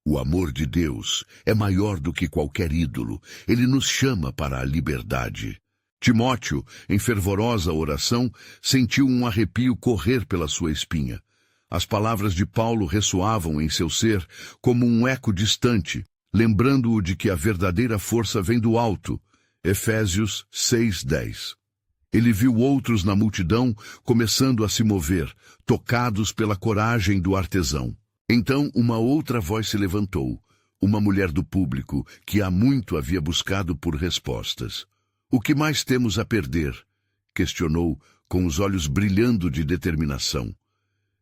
O amor de Deus é maior do que qualquer ídolo. Ele nos chama para a liberdade. Timóteo, em fervorosa oração, sentiu um arrepio correr pela sua espinha. As palavras de Paulo ressoavam em seu ser como um eco distante, lembrando-o de que a verdadeira força vem do alto. Efésios 6:10. Ele viu outros na multidão começando a se mover, tocados pela coragem do artesão. Então uma outra voz se levantou, uma mulher do público que há muito havia buscado por respostas. O que mais temos a perder? Questionou, com os olhos brilhando de determinação.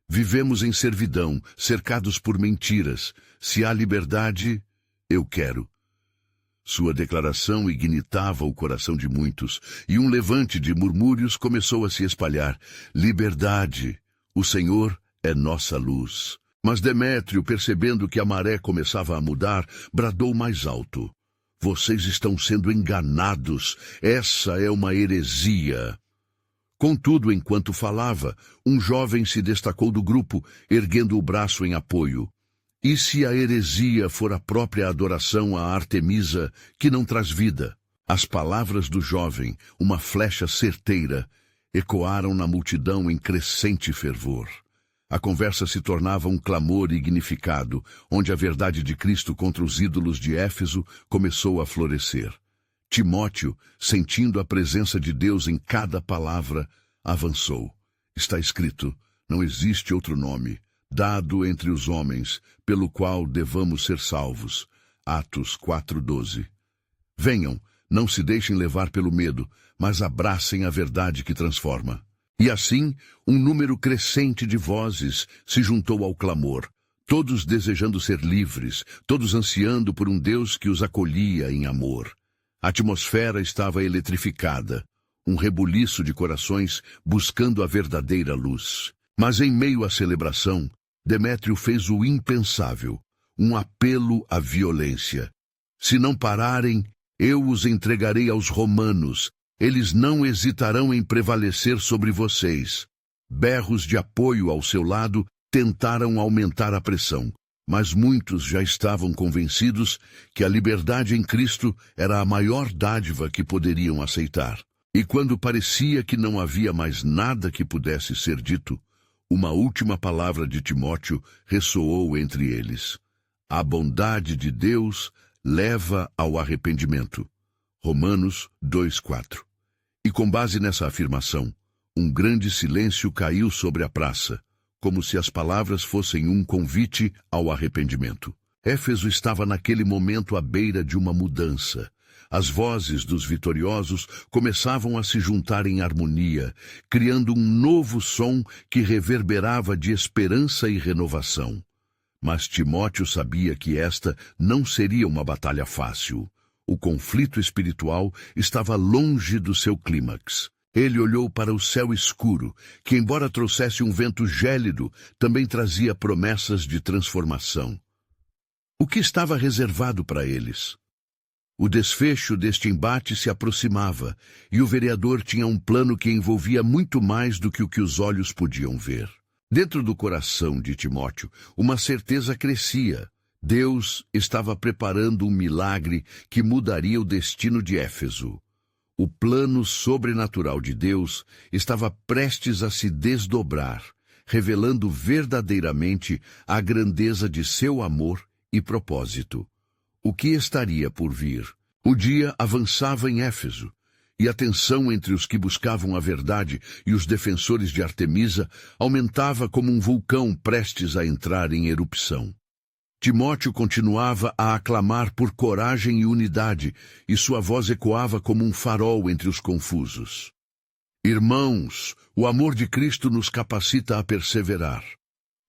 Vivemos em servidão, cercados por mentiras. Se há liberdade, eu quero. Sua declaração ignitava o coração de muitos, e um levante de murmúrios começou a se espalhar. Liberdade! O Senhor é nossa luz. Mas Demétrio, percebendo que a maré começava a mudar, bradou mais alto. Vocês estão sendo enganados. Essa é uma heresia. Contudo, enquanto falava, um jovem se destacou do grupo, erguendo o braço em apoio. E se a heresia for a própria adoração a Artemisa, que não traz vida? As palavras do jovem, uma flecha certeira, ecoaram na multidão em crescente fervor. A conversa se tornava um clamor ignificado, onde a verdade de Cristo contra os ídolos de Éfeso começou a florescer. Timóteo, sentindo a presença de Deus em cada palavra, avançou. Está escrito: não existe outro nome, dado entre os homens, pelo qual devamos ser salvos. Atos 4:12. Venham, não se deixem levar pelo medo, mas abracem a verdade que transforma. E assim, um número crescente de vozes se juntou ao clamor, todos desejando ser livres, todos ansiando por um Deus que os acolhia em amor. A atmosfera estava eletrificada, um rebuliço de corações buscando a verdadeira luz. Mas em meio à celebração, Demétrio fez o impensável, um apelo à violência. Se não pararem, eu os entregarei aos romanos. Eles não hesitarão em prevalecer sobre vocês. Berros de apoio ao seu lado tentaram aumentar a pressão, mas muitos já estavam convencidos que a liberdade em Cristo era a maior dádiva que poderiam aceitar. E quando parecia que não havia mais nada que pudesse ser dito, uma última palavra de Timóteo ressoou entre eles. A bondade de Deus leva ao arrependimento. Romanos 2:4. E com base nessa afirmação, um grande silêncio caiu sobre a praça, como se as palavras fossem um convite ao arrependimento. Éfeso estava naquele momento à beira de uma mudança. As vozes dos vitoriosos começavam a se juntar em harmonia, criando um novo som que reverberava de esperança e renovação. Mas Timóteo sabia que esta não seria uma batalha fácil. O conflito espiritual estava longe do seu clímax. Ele olhou para o céu escuro, que embora trouxesse um vento gélido, também trazia promessas de transformação. O que estava reservado para eles? O desfecho deste embate se aproximava, e o vereador tinha um plano que envolvia muito mais do que o que os olhos podiam ver. Dentro do coração de Timóteo, uma certeza crescia. Deus estava preparando um milagre que mudaria o destino de Éfeso. O plano sobrenatural de Deus estava prestes a se desdobrar, revelando verdadeiramente a grandeza de seu amor e propósito. O que estaria por vir? O dia avançava em Éfeso, e a tensão entre os que buscavam a verdade e os defensores de Artemisa aumentava como um vulcão prestes a entrar em erupção. Timóteo continuava a aclamar por coragem e unidade, e sua voz ecoava como um farol entre os confusos. Irmãos, o amor de Cristo nos capacita a perseverar.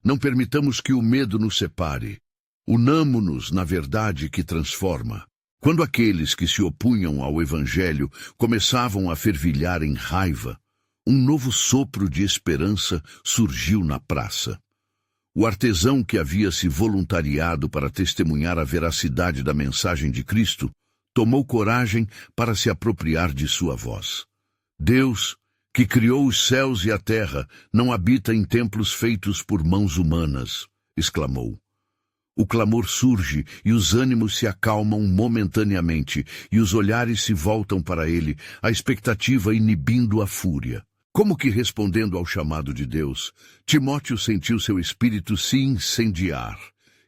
Não permitamos que o medo nos separe. Unamo-nos na verdade que transforma. Quando aqueles que se opunham ao Evangelho começavam a fervilhar em raiva, um novo sopro de esperança surgiu na praça. O artesão que havia se voluntariado para testemunhar a veracidade da mensagem de Cristo tomou coragem para se apropriar de sua voz. Deus, que criou os céus e a terra, não habita em templos feitos por mãos humanas, exclamou. O clamor surge e os ânimos se acalmam momentaneamente e os olhares se voltam para ele, a expectativa inibindo a fúria. Como que respondendo ao chamado de Deus, Timóteo sentiu seu espírito se incendiar.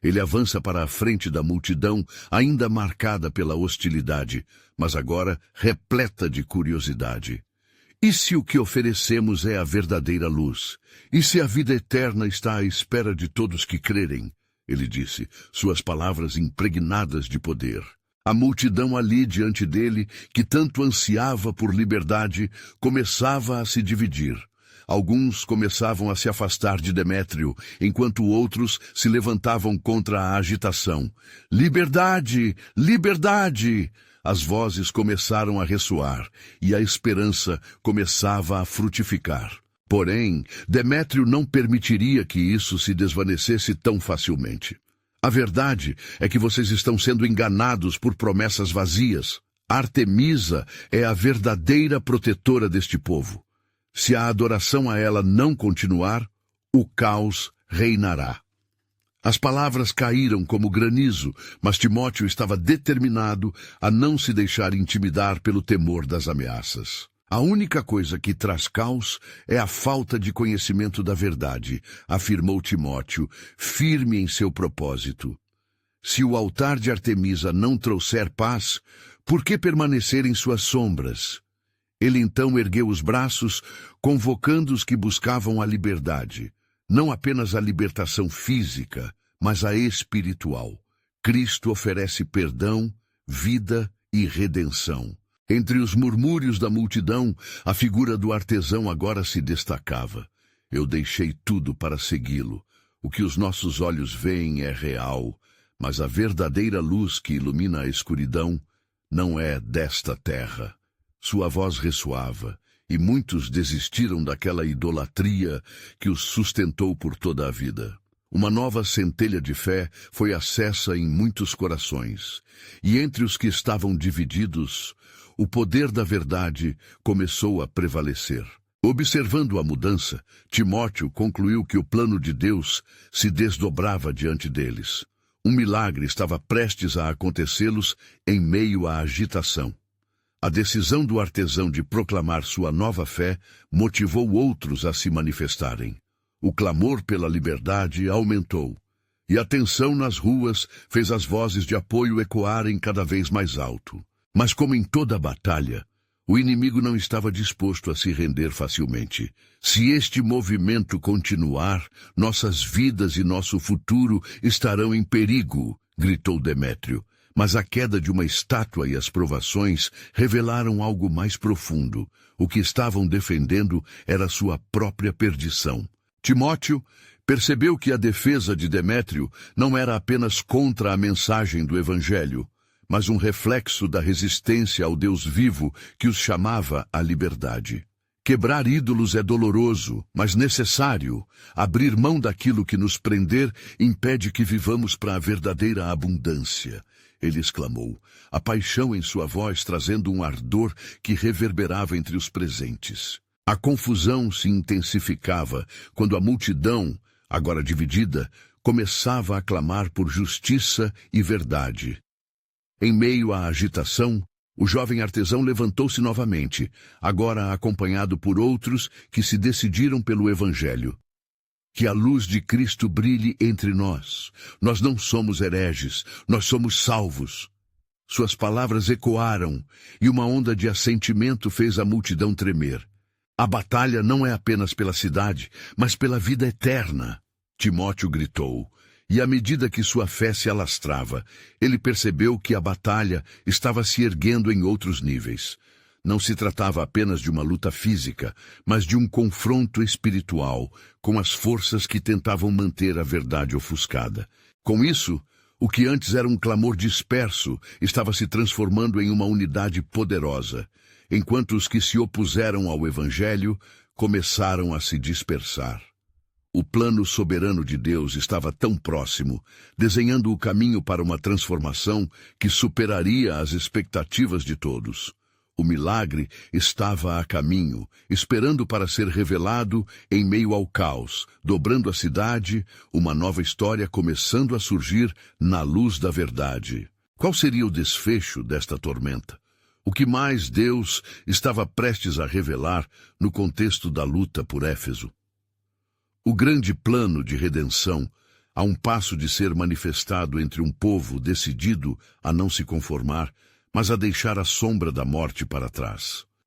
Ele avança para a frente da multidão, ainda marcada pela hostilidade, mas agora repleta de curiosidade. E se o que oferecemos é a verdadeira luz? E se a vida eterna está à espera de todos que crerem? Ele disse, suas palavras impregnadas de poder. A multidão ali diante dele, que tanto ansiava por liberdade, começava a se dividir. Alguns começavam a se afastar de Demétrio, enquanto outros se levantavam contra a agitação. Liberdade! Liberdade! As vozes começaram a ressoar, e a esperança começava a frutificar. Porém, Demétrio não permitiria que isso se desvanecesse tão facilmente. A verdade é que vocês estão sendo enganados por promessas vazias. Artemisa é a verdadeira protetora deste povo. Se a adoração a ela não continuar, o caos reinará. As palavras caíram como granizo, mas Timóteo estava determinado a não se deixar intimidar pelo temor das ameaças. A única coisa que traz caos é a falta de conhecimento da verdade, afirmou Timóteo, firme em seu propósito. Se o altar de Artemisa não trouxer paz, por que permanecer em suas sombras? Ele então ergueu os braços, convocando os que buscavam a liberdade. Não apenas a libertação física, mas a espiritual. Cristo oferece perdão, vida e redenção. Entre os murmúrios da multidão, a figura do artesão agora se destacava. Eu deixei tudo para segui-lo. O que os nossos olhos veem é real, mas a verdadeira luz que ilumina a escuridão não é desta terra. Sua voz ressoava, e muitos desistiram daquela idolatria que os sustentou por toda a vida. Uma nova centelha de fé foi acesa em muitos corações, e entre os que estavam divididos, o poder da verdade começou a prevalecer. Observando a mudança, Timóteo concluiu que o plano de Deus se desdobrava diante deles. Um milagre estava prestes a acontecê-los em meio à agitação. A decisão do artesão de proclamar sua nova fé motivou outros a se manifestarem. O clamor pela liberdade aumentou, e a tensão nas ruas fez as vozes de apoio ecoarem cada vez mais alto. Mas como em toda batalha, o inimigo não estava disposto a se render facilmente. Se este movimento continuar, nossas vidas e nosso futuro estarão em perigo, gritou Demétrio. Mas a queda de uma estátua e as provações revelaram algo mais profundo. O que estavam defendendo era sua própria perdição. Timóteo percebeu que a defesa de Demétrio não era apenas contra a mensagem do Evangelho, mas um reflexo da resistência ao Deus vivo que os chamava à liberdade. Quebrar ídolos é doloroso, mas necessário. Abrir mão daquilo que nos prender impede que vivamos para a verdadeira abundância. ele exclamou, a paixão em sua voz trazendo um ardor que reverberava entre os presentes. A confusão se intensificava quando a multidão, agora dividida, começava a clamar por justiça e verdade. Em meio à agitação, o jovem artesão levantou-se novamente, agora acompanhado por outros que se decidiram pelo Evangelho. Que a luz de Cristo brilhe entre nós. Nós não somos hereges, nós somos salvos. Suas palavras ecoaram, e uma onda de assentimento fez a multidão tremer. A batalha não é apenas pela cidade, mas pela vida eterna. Timóteo gritou, e à medida que sua fé se alastrava, ele percebeu que a batalha estava se erguendo em outros níveis. Não se tratava apenas de uma luta física, mas de um confronto espiritual com as forças que tentavam manter a verdade ofuscada. Com isso, o que antes era um clamor disperso estava se transformando em uma unidade poderosa, enquanto os que se opuseram ao Evangelho começaram a se dispersar. O plano soberano de Deus estava tão próximo, desenhando o caminho para uma transformação que superaria as expectativas de todos. O milagre estava a caminho, esperando para ser revelado em meio ao caos, dobrando a cidade, uma nova história começando a surgir na luz da verdade. Qual seria o desfecho desta tormenta? O que mais Deus estava prestes a revelar no contexto da luta por Éfeso? O grande plano de redenção, a um passo de ser manifestado entre um povo decidido a não se conformar, mas a deixar a sombra da morte para trás.